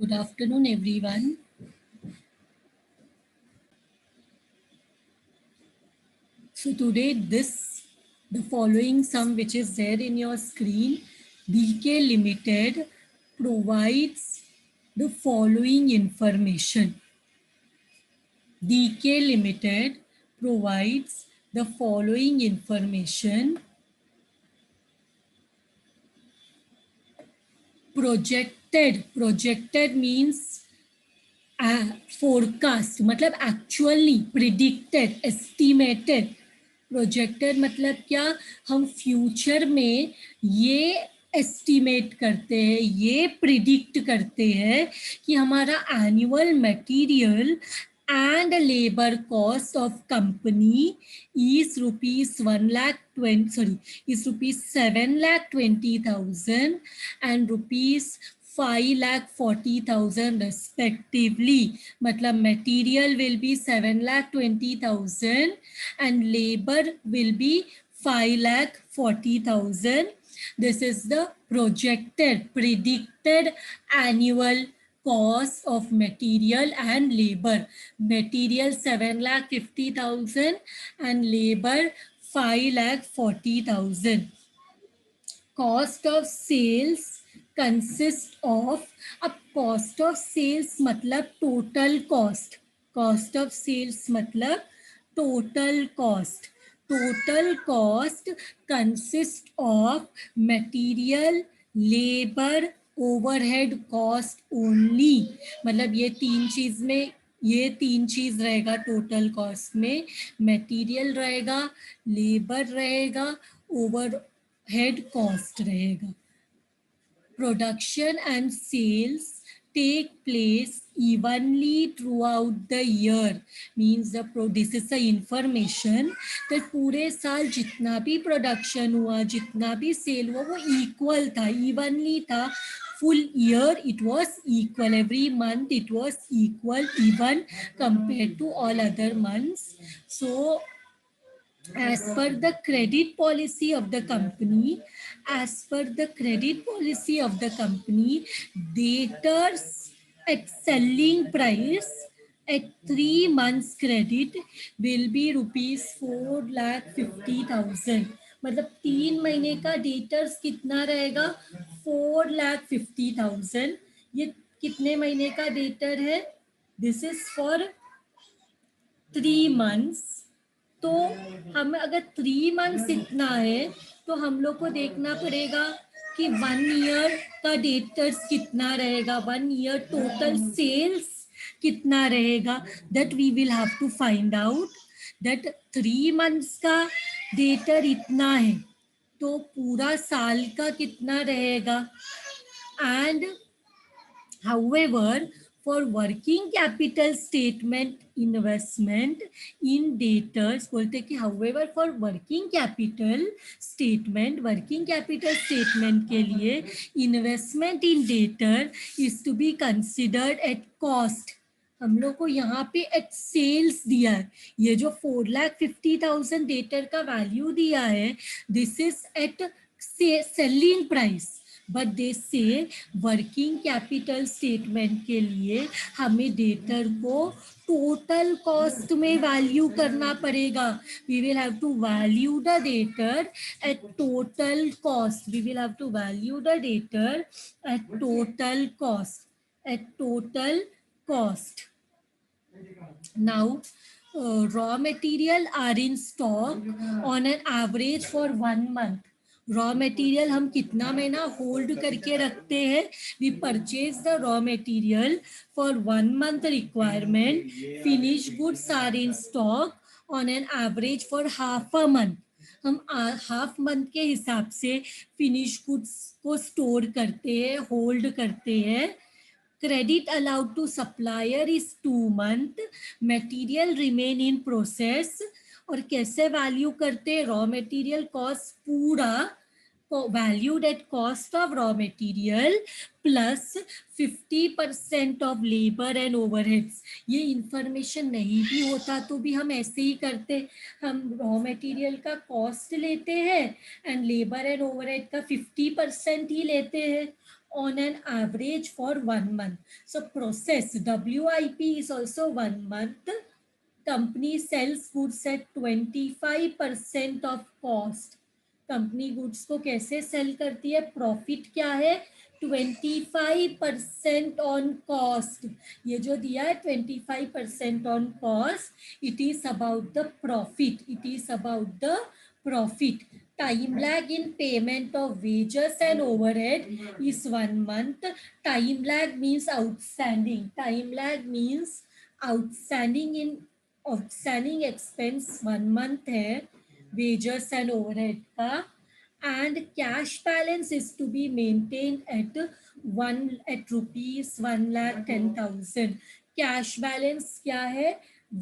Good afternoon, everyone. So today, the following sum which is there in your screen, DK Limited provides the following information. DK Limited provides the following information. Projected means forecast मतलब actually predicted estimated. Projected मतलब क्या, हम future में ये estimate करते हैं, ये predict करते हैं कि हमारा annual material and labor cost of company is rupees 7,20,000 and rupees 5,40,000 respectively. मतलब material will be 7,20,000 and labor will be 5,40,000. This is the predicted annual cost of material and labor. Material 7,50,000 and labor 5,40,000. Cost of sales consists of, अब cost of sales मतलब total cost. Cost of sales मतलब total cost. Total cost consists of material, labor, overhead cost only. मतलब ये तीन चीज रहेगा total cost में. Material रहेगा, लेबर रहेगा, ओवरहेड कॉस्ट रहेगा. Production and sales take place evenly throughout the year. Means this is the information that पूरे साल जितना भी प्रोडक्शन हुआ, जितना भी सेल हुआ, वो इक्वल था, इवनली था. Full year it was equal. Every month it was equal, even compared to all other months. So as per the credit policy of the company, debtors at selling price at 3 months credit will be rupees 4,50,000. मतलब 3 महीने का debtors कितना रहेगा, 4,50,000. ये कितने महीने का debtor है, दिस इज फॉर 3 months. तो हम अगर 3 months इतना है तो हम लोग को देखना पड़ेगा कि 1 year का डेटर्स कितना रहेगा, 1 year टोटल सेल्स कितना रहेगा. That we will have to find out. That 3 months का डेटर इतना है तो पूरा साल का कितना रहेगा. And however, for working capital statement investment in debtors, बोलते कि however for working capital statement के लिए investment in debtor is to be considered at cost. हम लोग को यहाँ पे एट सेल्स दिया है. ये जो 4,50,000 डेटर का वैल्यू दिया है, this is at selling price. But they say working capital statement के लिए हमें डेटर को टोटल कॉस्ट में वैल्यू करना पड़ेगा. We will have to value the debtor at total cost. Total cost. Now, raw material are in stock on an average for 1 month. Raw material हम कितना महीना होल्ड करके रखते हैं. We purchase the raw material for 1 month requirement. Finish goods are in stock on an average for half a month. हम half month के हिसाब से फिनिश गुड्स को स्टोर करते हैं, होल्ड करते हैं. Credit allowed to supplier is 2 months. Material remain in process. और कैसे वैल्यू करते, रॉ मटेरियल कॉस्ट पूरा valued at cost of raw material plus 50% of labor and overheads. ये इंफॉर्मेशन नहीं भी होता तो भी हम ऐसे ही करते. हम रॉ मटेरियल का कॉस्ट लेते हैं एंड लेबर एंड ओवरहेड का 50% ही लेते हैं on an average for 1 month. So process WIP is also 1 month. Company sells goods at 25% of cost. Company goods को कैसे सेल करती है, प्रॉफिट क्या है 25% ऑन कॉस्ट. ये जो दिया है 25% on cost, it is about the profit, it is about the profit. Time lag in payment of wages and overhead is 1 month. Time lag means outstanding. Time lag means outstanding in outstanding expense 1 month है wages and overhead का. And cash balance is to be maintained at rupees 1,10,000. Cash balance क्या है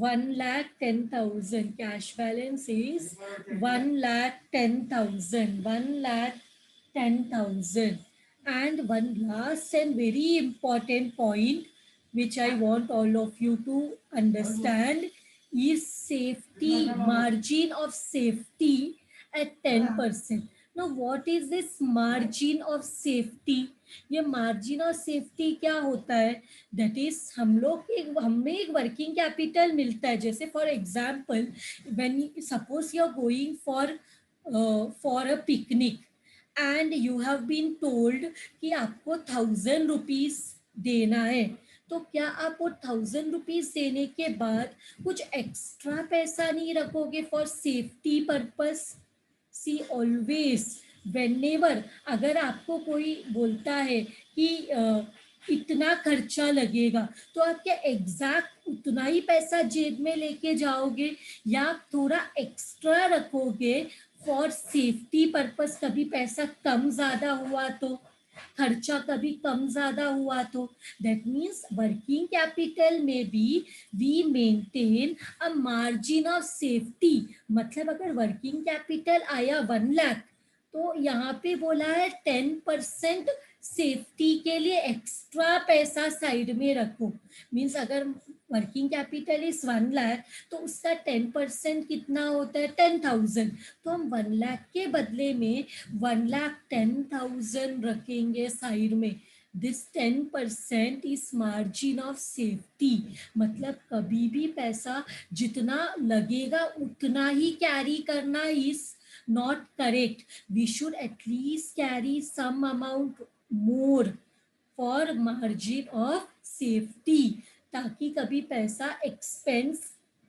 1,10,000. Cash balance is 1,10,000. 1,10,000. And one last and very important point which I want all of you to understand is safety, margin of safety at 10%. Now what is this margin of safety? ये margin of safety क्या होता है? That is हमें एक working capital मिलता है. जैसे for example when suppose you are going for a picnic and you have been told कि आपको 1,000 रुपीज देना है. तो क्या आप वो 1,000 रुपीज देने के बाद कुछ एक्स्ट्रा पैसा नहीं रखोगे for safety purpose? See always whenever अगर आपको कोई बोलता है कि इतना खर्चा लगेगा, तो आप क्या एग्जैक्ट उतना ही पैसा जेब में लेके जाओगे या थोड़ा एक्स्ट्रा रखोगे फॉर सेफ्टी पर्पस? कभी पैसा कम ज्यादा हुआ तो, खर्चा कभी कम ज्यादा हुआ तो. दैट मीन्स वर्किंग कैपिटल में भी we maintain a margin of safety. मतलब अगर वर्किंग कैपिटल आया 1 लाख, तो यहाँ पे बोला है 10% सेफ्टी के लिए एक्स्ट्रा पैसा साइड में रखो. मीन्स अगर वर्किंग कैपिटल इज 1 लाख तो उसका 10% कितना होता है 10,000. तो हम 1 लाख के बदले में 1,10,000 रखेंगे साइड में. This 10% is margin of safety. मतलब कभी भी पैसा जितना लगेगा उतना ही कैरी करना is not correct. We should at least carry some amount more for margin of safety, ताकि कभी पैसा एक्सपेंस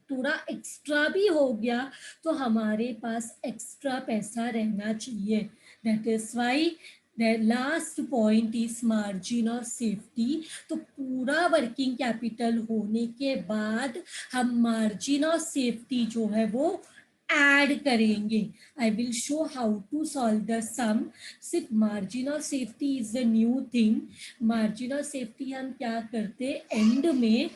थोड़ा एक्स्ट्रा भी हो गया तो हमारे पास एक्स्ट्रा पैसा रहना चाहिए. That is why the last point is margin of safety. तो पूरा वर्किंग कैपिटल होने के बाद हम मार्जिन ऑफ सेफ्टी जो है वो ऐड करेंगे. I will show how to solve the sum. सिर्फ margin of safety is the new thing. Margin of safety हम क्या करते हैं, एंड में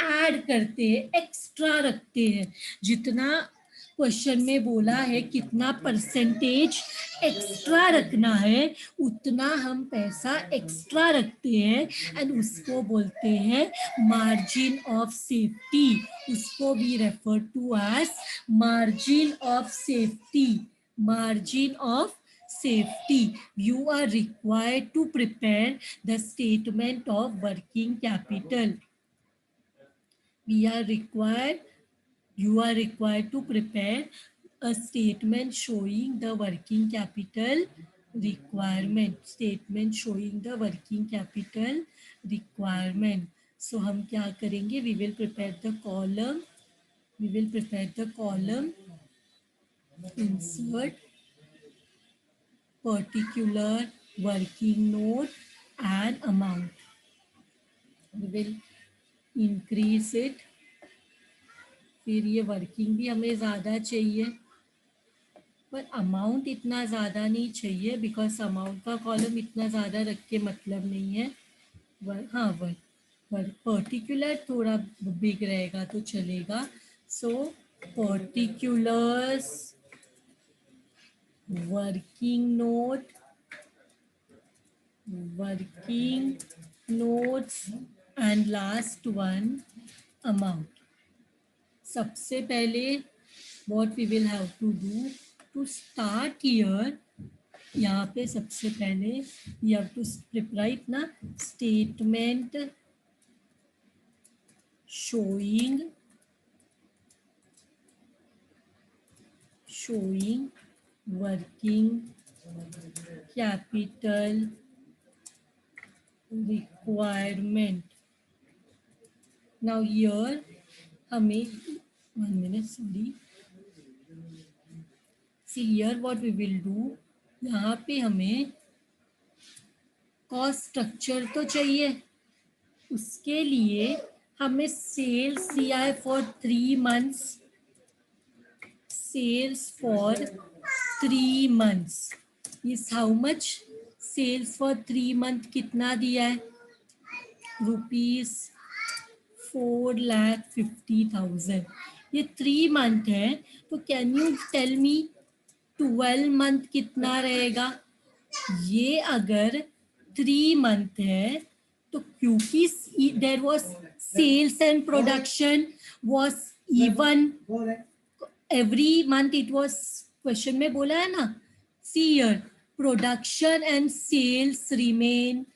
ऐड करते हैं, एक्स्ट्रा रखते हैं. जितना क्वेश्चन में बोला है कितना परसेंटेज एक्स्ट्रा रखना है, उतना हम पैसा एक्स्ट्रा रखते हैं एंड उसको बोलते हैं मार्जिन ऑफ सेफ्टी. उसको भी refer to as margin of safety. Margin of safety. You are required to prepare the statement of working capital. You are required to prepare a statement showing the working capital requirement. Statement showing the working capital requirement. So हम क्या करेंगे, we will prepare the column. Insert particular working note and amount. We will increase it. फिर ये working भी हमें ज़्यादा चाहिए पर अमाउंट इतना ज़्यादा नहीं चाहिए बिकॉज अमाउंट का कॉलम इतना ज़्यादा रख के मतलब नहीं है. पर्टिकुलर थोड़ा बिग रहेगा तो चलेगा. So particulars working notes and last one amount. सबसे पहले what we will have to do to start here, यहाँ पे सबसे पहले यू हैव टू राइट ना, statement showing working capital requirement. Now here हमें 1 minute, sorry. See here what we will do. यहाँ पे हमें कॉस्ट स्ट्रक्चर तो चाहिए, उसके लिए हमें सेल्स दिया है for 3 months, sales for 3 months is how much? Sales for 3 month कितना दिया है? ₹4,50,000. ये 3 month है, तो can you tell me 12 month कितना रहेगा? ये अगर 3 month है तो क्योंकि there was sales and production was even every month, it was question में बोला है ना. See here, production and sales remain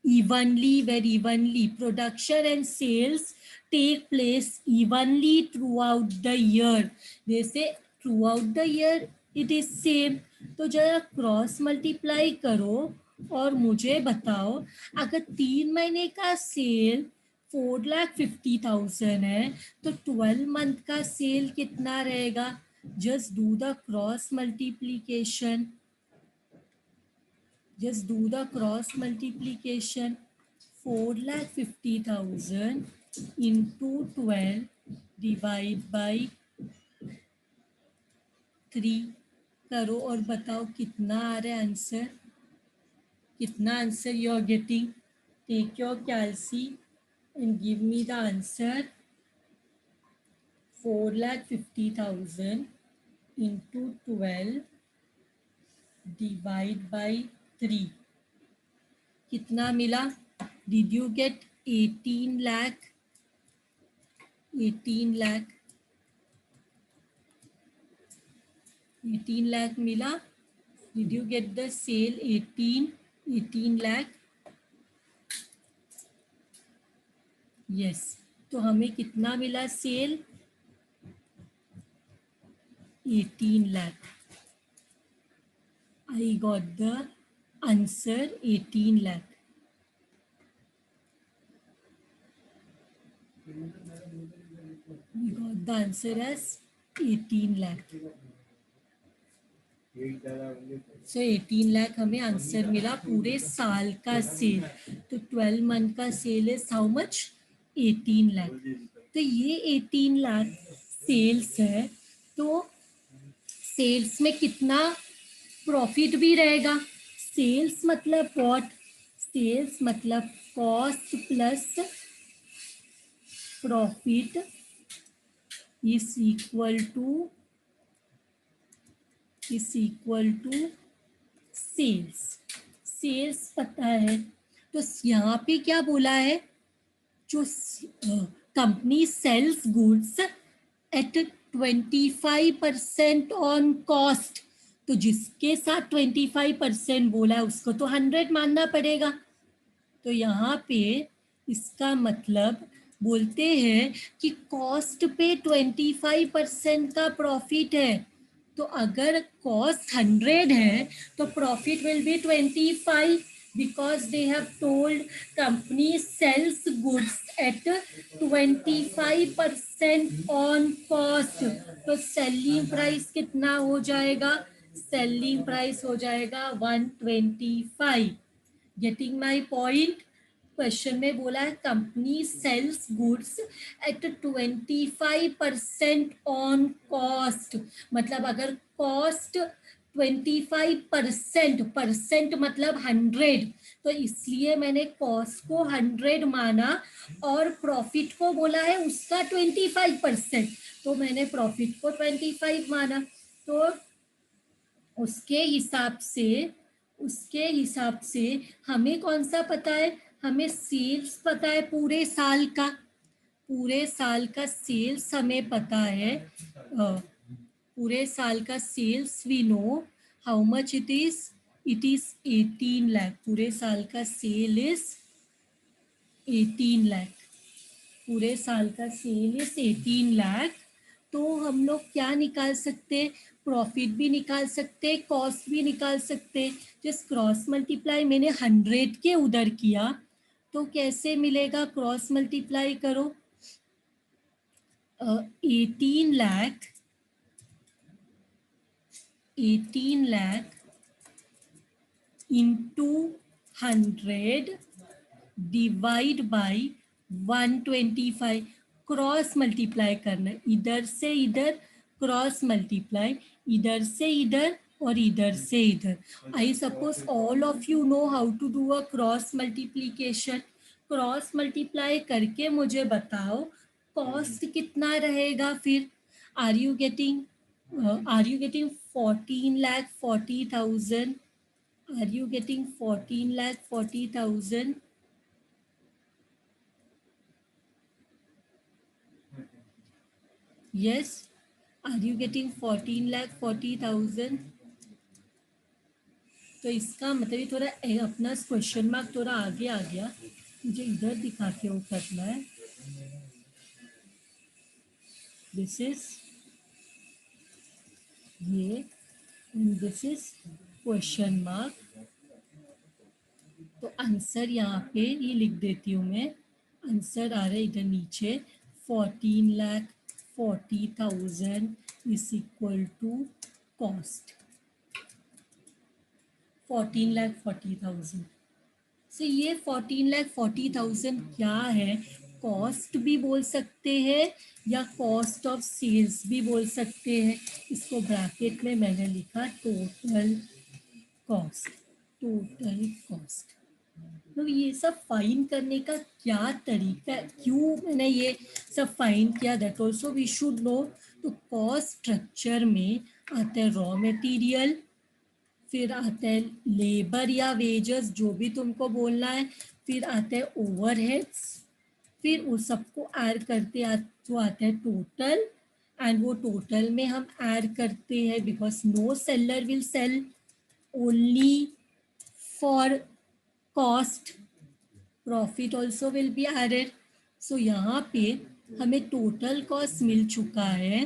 evenly, very evenly. Production and sales take place evenly throughout the year. They say throughout the year it is same. तो जरा cross multiply करो और मुझे बताओ, अगर 3 महीने का सेल 4,50,000 है तो 12 मंथ का सेल कितना रहेगा? Just do the cross multiplication. Just do the cross multiplication. 4,50,000 into 12 divide by 3 करो और बताओ कितना आ रहा है आंसर. कितना answer you are getting? Take your calci and give me the answer. 4,50,000 into 12 divide by 3 कितना मिला? Did you get 18 lakh? 18 lakh. 18 lakh मिला. Did you get the sale 18 lakh? Yes. तो हमें कितना मिला cell? 18 lakh. I got the answer 18 lakh. We got the answer as 18 lakh. So 18 lakh हमें answer मिला पूरे साल का सेल. तो 12 मंथ का sale is how much? 18 lakh. तो ये 18 लाख सेल्स है, तो सेल्स में कितना प्रॉफिट भी रहेगा? सेल्स मतलब व्हाट? सेल्स मतलब cost plus profit is equal to sales. Sales पता है, तो यहाँ पे क्या बोला है? जो company sells goods at 25% on cost, तो जिसके साथ 25% बोला है उसको तो 100 मानना पड़ेगा. तो यहाँ पे इसका मतलब बोलते हैं कि कॉस्ट पे 25% का प्रॉफिट है. तो अगर कॉस्ट 100 है तो profit will be 25 because they have told company sells goods at 25% on cost. तो सेलिंग प्राइस कितना हो जाएगा? सेलिंग प्राइस हो जाएगा 125. Getting my point? क्वेश्चन में बोला है company sells goods at 25% on cost. मतलब अगर कॉस्ट 25% मतलब 100, तो इसलिए मैंने कॉस्ट को 100 माना और प्रॉफिट को बोला है उसका 25%, तो मैंने प्रॉफिट को 25 माना. तो उसके हिसाब से हमें कौन सा पता है? हमें सेल्स पता है पूरे साल का सेल्स हमें पता है. पूरे साल का sales we know how much it is it is 18 lakh, पूरे साल का सेल इज 18 लाख, पूरे साल का सेल इज 18 लाख। तो हम लोग क्या निकाल सकते, प्रॉफिट भी निकाल सकते, कॉस्ट भी निकाल सकते। जस्ट क्रॉस मल्टीप्लाई मैंने 100 के उधर किया, तो कैसे मिलेगा, क्रॉस मल्टीप्लाई करो, 18 lakh, 18 lakh into 100 divide by 125, cross multiply करना है, इधर से इधर क्रॉस मल्टीप्लाई, इधर से इधर और इधर से इधर। I suppose all of you know how to do a cross multiplication. Cross multiply करके मुझे बताओ कॉस्ट कितना रहेगा फिर। Are you getting, are you getting 14,40,000? Are you getting 14,40,000? Yes. Are you getting 14,40,000? तो इसका मतलब ये थोड़ा अपना क्वेश्चन मार्क थोड़ा आगे आ गया, मुझे इधर दिखा के वो करना है। दिस इज ये, दिस इज क्वेश्चन मार्क। तो आंसर यहाँ पे ये लिख देती हूँ मैं, आंसर आ रहा है इधर नीचे, 14,40,000 इज इक्वल टू कॉस्ट, 14,40,000। सो ये 14,40,000 क्या है, कॉस्ट भी बोल सकते हैं या कॉस्ट ऑफ सेल्स भी बोल सकते हैं। इसको ब्रैकेट में मैंने लिखा टोटल कॉस्ट, टोटल कॉस्ट। तो ये सब फाइन करने का क्या तरीका है, क्यों मैंने ये सब फाइन किया, that also we should know. तो कॉस्ट स्ट्रक्चर में आता है रॉ मटेरियल, फिर आता है लेबर या वेजेस, जो भी तुमको बोलना है, फिर आता है ओवरहेड्स, फिर उस सबको ऐड करते जो आता है टोटल। एंड वो टोटल में हम ऐड करते हैं, because no seller will sell only for cost, profit also will be added. So यहाँ पे हमें टोटल कॉस्ट मिल चुका है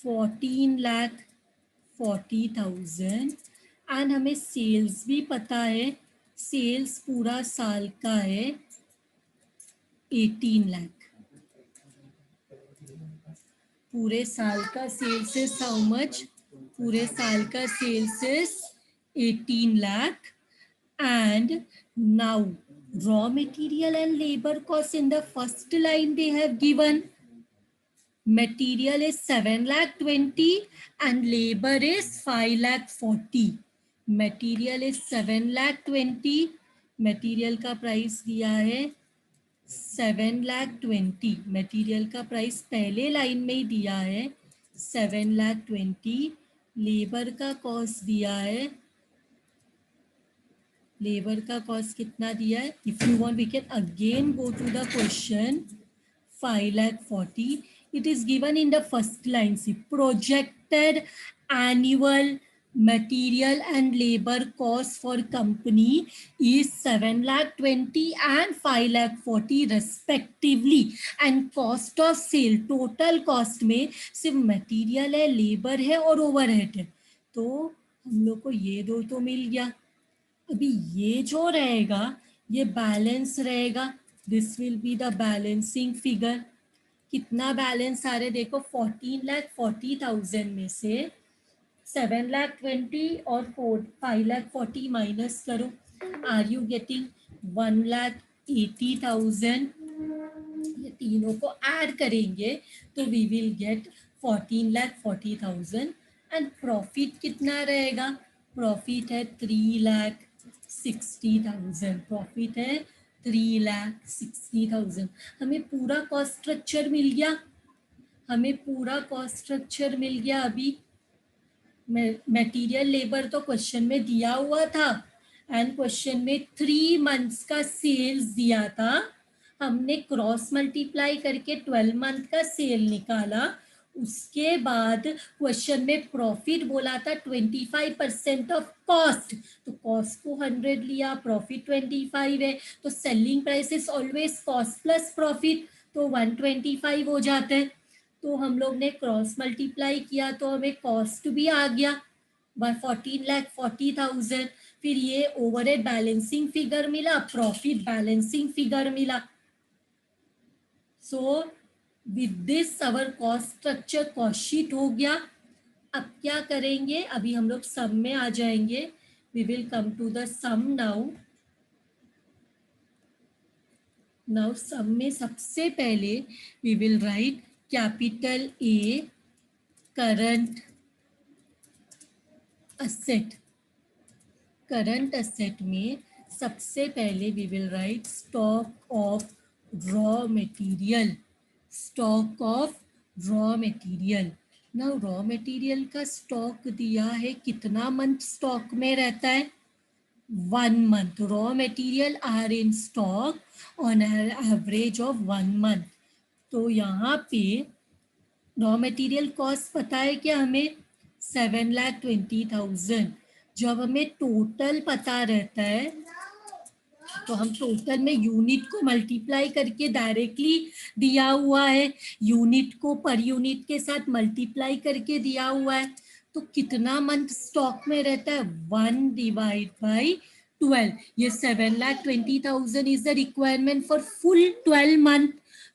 14,40,000 एंड हमें सेल्स भी पता है, सेल्स पूरा साल का है 18 लाख, पूरे साल का सेल्स इज हाउ मच, पूरे साल का sales is 18 lakh. And now raw material and labor cost in the first line they have given, material is 7,20,000 and labor is 5,40,000। material is 7,20,000, material का प्राइस दिया है 7,20,000, मटेरियल का प्राइस पहले line में ही दिया है 7,20,000, लेबर का कॉस्ट दिया है, लेबर का कॉस्ट कितना दिया है, if you want we can again go to the question 5,40,000, it is given in the first line, see projected annual material and labor cost for company is 7,20,000 and 5,40,000 respectively, and cost of sale total cost में सिर्फ material है, labour है और overhead है, तो हम लोग को ये दो तो मिल गया। अभी ये जो रहेगा ये बैलेंस रहेगा, this will be the balancing figure. कितना बैलेंस आ रहा है देखो, 14,40,000 में से 7,20,000 और 5,40,000 माइनस करो, आर यू गेटिंग 1,80,000। ये तीनों को ऐड करेंगे तो we will get 14,40,000 and profit कितना रहेगा, प्रॉफिट है 3,60,000, प्रॉफिट है 3,60,000। हमें पूरा कॉस्ट स्ट्रक्चर मिल गया, हमें पूरा कॉस्ट स्ट्रक्चर मिल गया। अभी मटेरियल लेबर तो क्वेश्चन में दिया हुआ था एंड क्वेश्चन में 3 मंथ्स का सेल्स दिया था, हमने क्रॉस मल्टीप्लाई करके 12 मंथ का सेल निकाला, उसके बाद क्वेश्चन में प्रॉफिट बोला था 25% ऑफ कॉस्ट, तो कॉस्ट को 100 लिया, प्रॉफिट 25 है, तो selling price is always cost plus profit, तो 125 हो जाता है। तो हम लोग ने क्रॉस मल्टीप्लाई किया तो हमें कॉस्ट भी आ गया 14,40,000। फिर ये ओवरहेड बैलेंसिंग फिगर मिला, प्रॉफिट बैलेंसिंग फिगर मिला। So with this our cost structure cost sheet हो गया। अब क्या करेंगे, अभी हम लोग सम में आ जाएंगे। We will come to the sum now. Now sum में सबसे पहले we will write capital A current asset. Current asset में सबसे पहले we will write stock of raw material. Stock of raw material. ना रॉ मटेरियल का stock दिया है, कितना मंथ स्टॉक में रहता है, 1 month। Raw material are in stock on average of 1 month। तो यहाँ पे रॉ मटेरियल कॉस्ट पता है क्या हमें, 7,20,000। जब हमें टोटल पता रहता है तो हम टोटल में यूनिट को मल्टीप्लाई करके डायरेक्टली दिया हुआ है, यूनिट को पर यूनिट के साथ मल्टीप्लाई करके दिया हुआ है। तो कितना मंथ स्टॉक में रहता है, 1 डिवाइड बाई 12। ये 7,20,000 is the requirement for full 12 month.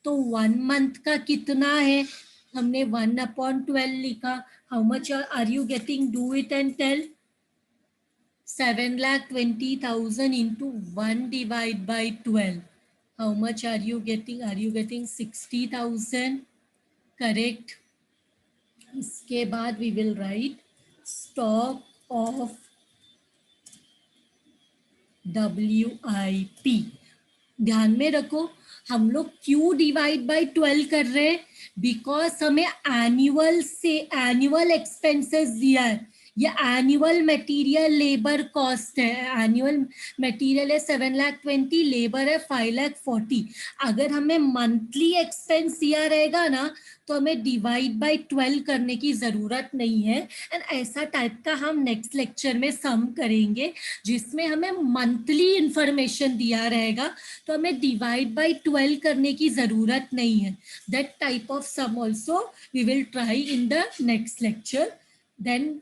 तो 1 मंथ का कितना है, हमने 1/12 लिखा। How much are you getting, do it and tell. 7,20,000 into 1 divided by 12. How much are you getting? Are you getting 60,000? Correct. इसके बाद we will write stock of WIP। ध्यान में रखो हम लोग क्यों डिवाइड बाय 12 कर रहे हैं, बिकॉज हमें एनुअल से एनुअल एक्सपेंसेस दिया है। ये एनुअल मटेरियल लेबर कॉस्ट है। एनुअल मटेरियल है 7,20,000, लेबर है 5,40,000। अगर हमें मंथली एक्सपेंस दिया रहेगा ना तो हमें डिवाइड बाय 12 करने की ज़रूरत नहीं है। एंड ऐसा टाइप का हम नेक्स्ट लेक्चर में सम करेंगे जिसमें हमें मंथली इंफॉर्मेशन दिया रहेगा, तो हमें डिवाइड बाय 12 करने की ज़रूरत नहीं है। That type of sum also we will try in the next lecture. Then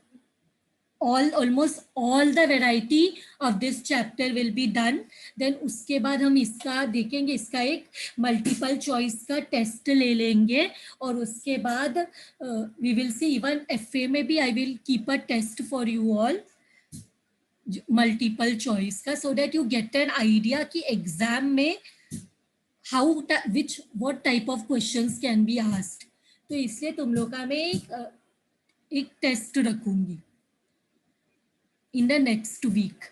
almost all the variety of this chapter will be done। then उसके बाद हम इसका देखेंगे, इसका एक मल्टीपल चॉइस का टेस्ट ले लेंगे और उसके बाद we will see even FA में भी I will keep a test for you all multiple choice का, so that you get an idea कि एग्जाम में how which what type of questions can be asked। तो इसलिए तुम लोग का मैं एक टेस्ट रखूंगी इन द नेक्स्ट वीक।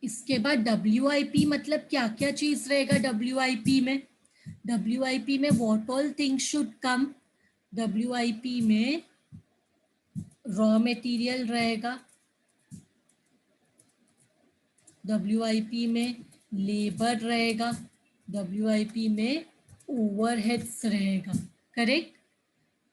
इसके बाद WIP मतलब क्या क्या चीज रहेगा WIP में। WIP में what all things should come. WIP में रॉ मटेरियल रहेगा, WIP में लेबर रहेगा, WIP में ओवरहेड्स रहेगा। करेक्ट।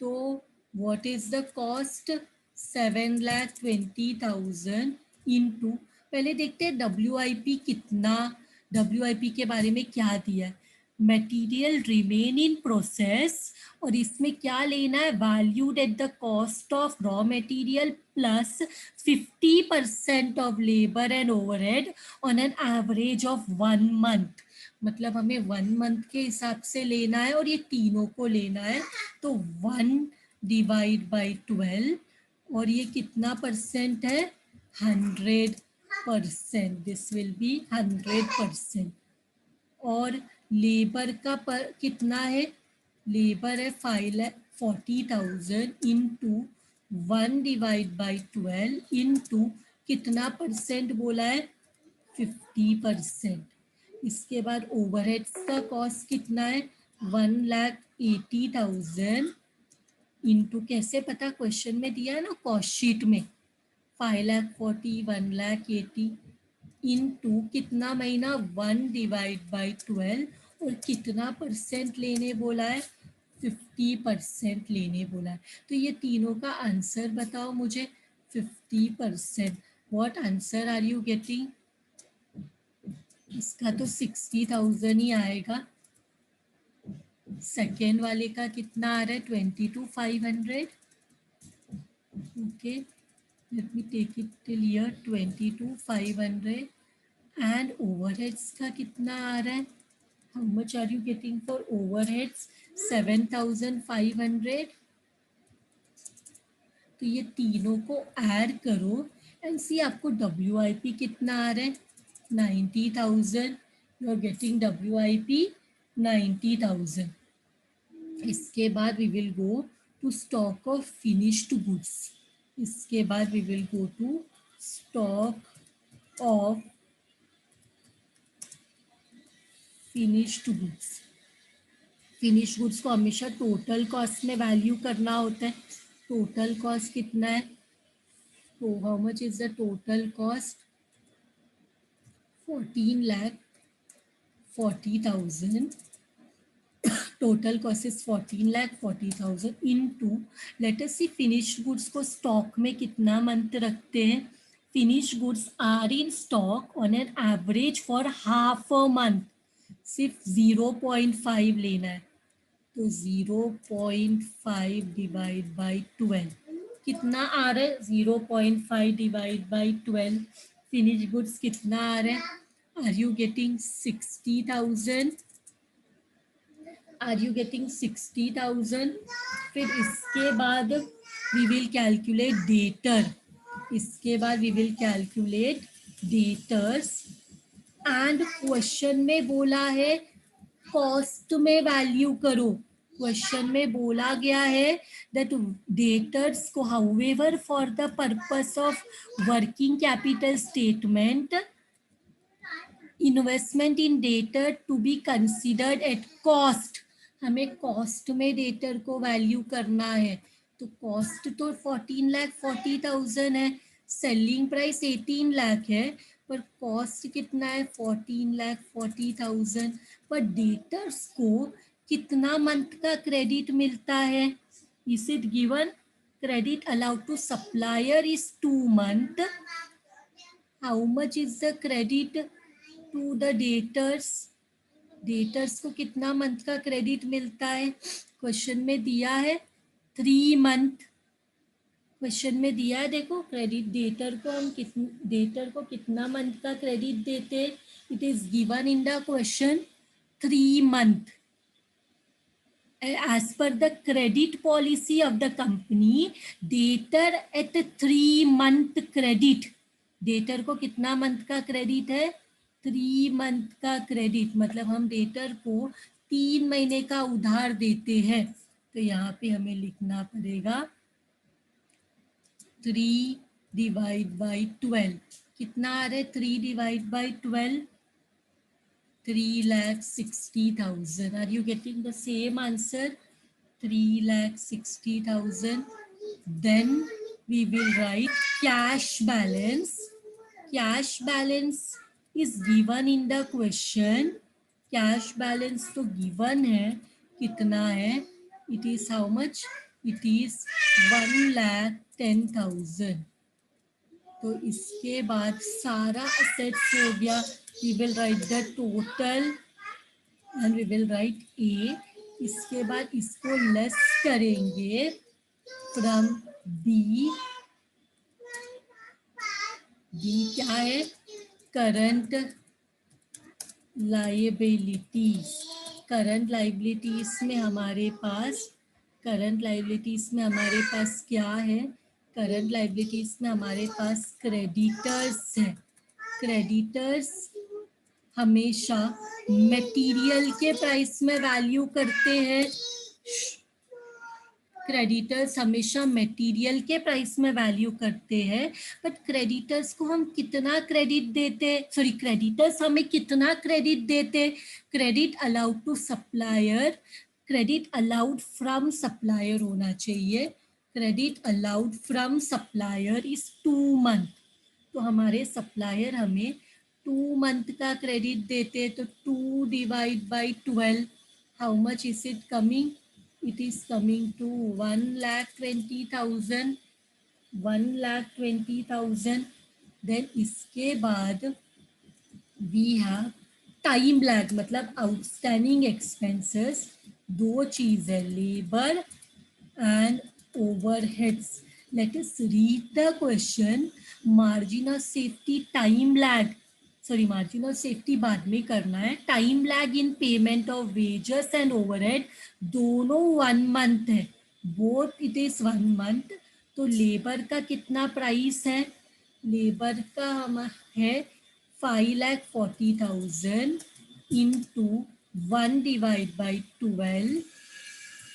तो what is the cost, 7,20,000 into, पहले देखते हैं WIP कितना, WIP के बारे में क्या दिया है, मटेरियल रिमेन इन प्रोसेस, और इसमें क्या लेना है, valued at the cost of raw material plus 50% of labour and overhead on an average of 1 month. मतलब हमें 1 मंथ के हिसाब से लेना है और ये तीनों को लेना है। तो 1 डिवाइड बाई 12 और ये कितना परसेंट है, 100%। This will be 100%। और लेबर का पर कितना है, लेबर है 5,40,000 इंटू 1 डिवाइड बाई 12 इंटू कितना परसेंट बोला है, 50%। इसके बाद ओवरहेड्स का कॉस्ट कितना है, 1,80,000 इंटू, कैसे पता, क्वेश्चन में दिया है ना कॉस्ट शीट में, 5,40,000 1,80,000 इंटू कितना महीना, 1 डिवाइड बाई 12 और कितना परसेंट लेने बोला है, 50% लेने बोला है। तो ये तीनों का आंसर बताओ मुझे। 50%, what answer are you getting? इसका तो 60,000 ही आएगा। सेकेंड वाले का कितना आ रहा है? 22,500। Okay, let me take it till here, 22,500। And overheads का कितना आ रहा है? How much are you getting for overheads? 7,500। तो ये तीनों को ऐड करो एंड सी आपको WIP कितना आ रहा है? 90,000। You are getting WIP 90,000। इसके बाद we will go to stock of finished goods. इसके बाद we will go to stock of finished goods. Finish goods को हमेशा टोटल कॉस्ट में वैल्यू करना होता है। टोटल कॉस्ट कितना है? तो how much is the total cost? 14,40,000. Total cost is 14,40,000 into, let us see finished goods को स्टॉक में कितना मंथ रखते हैं। Finished goods are in stock on an average for half a month. सिर्फ 0.5 लेना है। तो 0.5 डिवाइड बाई 12 कितना आ रहा है? 0.5 डिवाइड बाई 12 फिनिश गुड्स कितना आ रहा है? Are you getting 60,000? Are you getting 60,000? फिर इसके बाद वी विल कैलकुलेट डेटर। इसके बाद we will calculate debtors. And question में बोला है कॉस्ट में वैल्यू करो। क्वेश्चन में बोला गया है दैट डेटर्स को however for the purpose of working capital statement investment in debtor to be considered at cost. हमें कॉस्ट में डेटर को वैल्यू करना है। तो कॉस्ट तो 14,40,000 है, सेलिंग प्राइस 18 लाख है, पर कॉस्ट कितना है? 14,40,000। पर डेटर्स को कितना मंथ का क्रेडिट मिलता है? Is it given? Credit allowed to supplier is 2 month. How much is the credit to the debtors? Debtors को कितना मंथ का क्रेडिट मिलता है? क्वेश्चन में दिया है 3 month। क्वेश्चन में दिया है, देखो क्रेडिट डेटर को हम डेटर को कितना मंथ का क्रेडिट देते हैं? It is given in the question 3 month। As per the credit policy of the company, debtor at 3 month credit। Debtor को कितना मंथ का क्रेडिट है? 3 month का क्रेडिट। मतलब हम डेटर को 3 महीने का उधार देते हैं। तो यहाँ पे हमें लिखना पड़ेगा 3 डिवाइड बाई 12। कितना आ रहा है 3 divide by 12? 3,60,000. Are you getting the same answer? 3,60,000. Then we will write cash balance. Cash balance is given in the question. Cash balance तो given है, कितना है? It is how much? It is 1,10,000. तो इसके बाद सारा असेट्स हो गया। We will write the total and we will write A. इसके बाद इसको लेस करेंगे फ्रॉम बी। बी क्या है? Current liabilities. करंट लायबिलिटीज में हमारे पास क्या है? करंट लायबिलिटीज में हमारे पास क्रेडिटर्स है। क्रेडिटर्स हमेशा मटेरियल के प्राइस में वैल्यू करते हैं। क्रेडिटर्स हमेशा मटेरियल के प्राइस में वैल्यू करते हैं। बट क्रेडिटर्स को हम कितना क्रेडिट देते? सॉरी, क्रेडिटर्स हमें कितना क्रेडिट देते? Credit allowed to supplier, credit allowed from supplier होना चाहिए। Credit allowed from supplier is 2 month। तो हमारे सप्लायर हमें 2 month का क्रेडिट देते, तो 2 divide by 12, how much is it coming? it is coming to 1,20,000, 1,20,000. Then इसके बाद we have टाइम लैग, मतलब आउटस्टैंडिंग एक्सपेंसेस. दो चीज है, labour and overheads. Let us read the question. Margin of safety time lag, sorry margin of safety बाद में करना है. Time lag in payment of wages and overhead दोनों 1 month है, बोथ इट इज 1 मंथ. तो लेबर का कितना price है? लेबर का हम है 5,40,000 into 1 divide by 12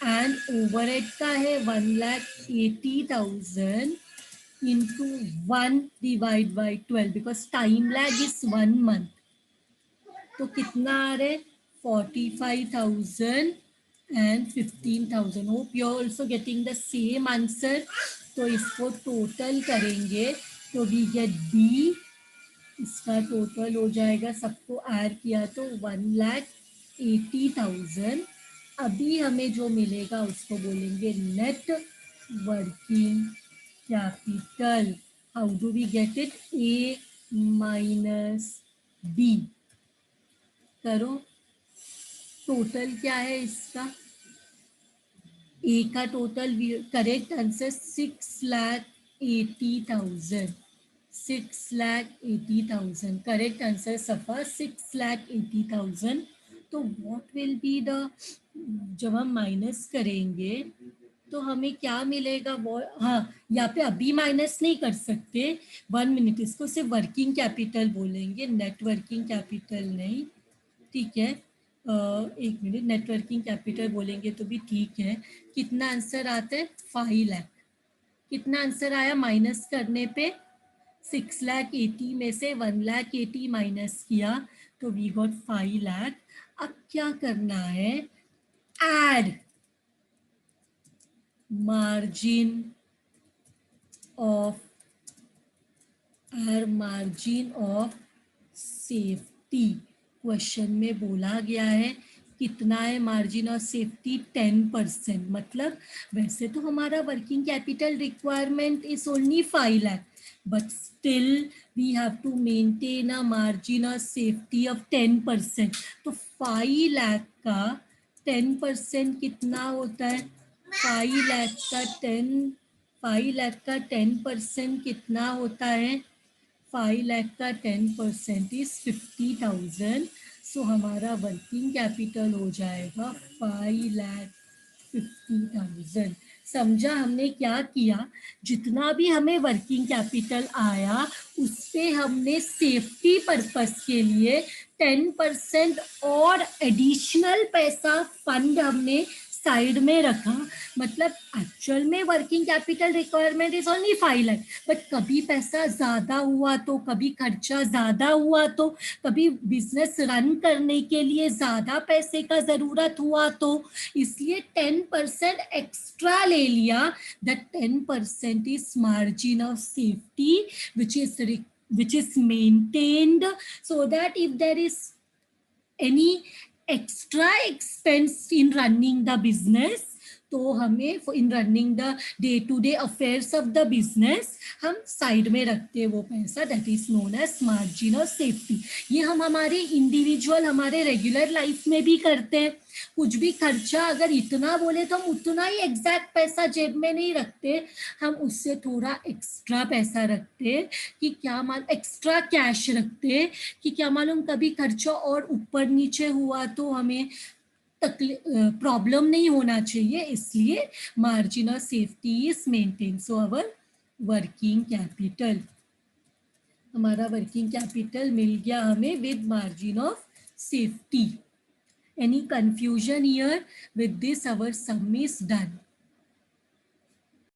and overhead का है 1,80,000 into 1 divide by 12 because time lag is 1 month. तो कितना आ रहा है? 45,000 and 15,000. Hope you are also getting the same answer. तो इसको टोटल करेंगे तो वी गेट बी. इसका टोटल हो जाएगा, सबको ऐड किया तो 1,80,000. अभी हमें जो मिलेगा उसको बोलेंगे net working capital. How do we get it? A minus B. करो, टोटल क्या है इसका? ए का total, correct answer 6,80,000. 6,80,000 correct answer सफा, 6,80,000. तो व्हाट विल बी द, जब हम माइनस करेंगे तो हमें क्या मिलेगा? वो हाँ, यहाँ पे अभी माइनस नहीं कर सकते. 1 मिनट, इसको सिर्फ वर्किंग कैपिटल बोलेंगे, नेट वर्किंग कैपिटल नहीं. ठीक है, एक मिनट, नेटवर्किंग कैपिटल बोलेंगे तो भी ठीक है. कितना आंसर आता है? 5 लाख. कितना आंसर आया माइनस करने पे? 6,80,000 में से 1,80,000 माइनस किया तो वी गॉट 5 लाख. अब क्या करना है? Add margin of safety. Question में बोला गया है कितना है मार्जिन ऑफ सेफ्टी? 10%. मतलब वैसे तो हमारा working capital requirement is only 5 lakh, but still we have to maintain a margin of safety of 10%. तो 5 लाख का 10% कितना होता है? 5 लाख का 10% कितना होता है? 5 लाख का 10% इज 50,000. सो हमारा वर्किंग कैपिटल हो जाएगा 5,50,000. समझा हमने क्या किया? जितना भी हमें वर्किंग कैपिटल आया उस पे हमने सेफ्टी पर्पस के लिए 10% और एडिशनल पैसा फंड हमने साइड में रखा. मतलब एक्चुअल में working capital requirement is only 5 lakh, but कभी पैसा ज्यादा हुआ तो, कभी खर्चा ज्यादा हुआ तो, कभी बिजनेस रन करने के लिए ज्यादा पैसे का जरूरत हुआ तो, इसलिए 10% एक्स्ट्रा ले लिया. That 10% is margin of safety which is maintained so that if there is any extra expense in running the business, तो हमें in running the day to day affairs of the business हम side में रखते हैं वो पैसा. That is known as margin of safety. ये हम हमारे इंडिविजुअल, हमारे रेगुलर लाइफ में भी करते हैं. कुछ भी खर्चा अगर इतना बोले तो हम उतना ही एग्जैक्ट पैसा जेब में नहीं रखते, हम उससे थोड़ा एक्स्ट्रा पैसा रखते कि क्या एक्स्ट्रा कैश रखते कि क्या मालूम कभी खर्चा और ऊपर नीचे हुआ तो हमें प्रॉब्लम नहीं होना चाहिए. इसलिए margin of safety is maintain. So our working capital, हमारा वर्किंग कैपिटल मिल गया हमें with margin of safety. Any confusion here? With this our sum is done.